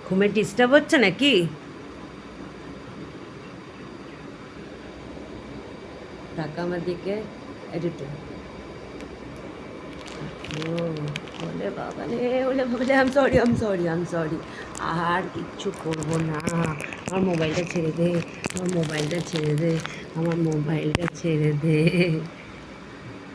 ঘুমে ডিস্টার্ব হচ্ছে নাকি? টাকা আমার দিকে এডিটে। ও ওলে বাবা রে, ওলে বাবা রে, আম সরি। আর কিচ্ছু করবো না। আমার মোবাইলটা ছেড়ে দে, আমার মোবাইলটা ছেড়ে দে, আমার মোবাইলটা ছেড়ে দে।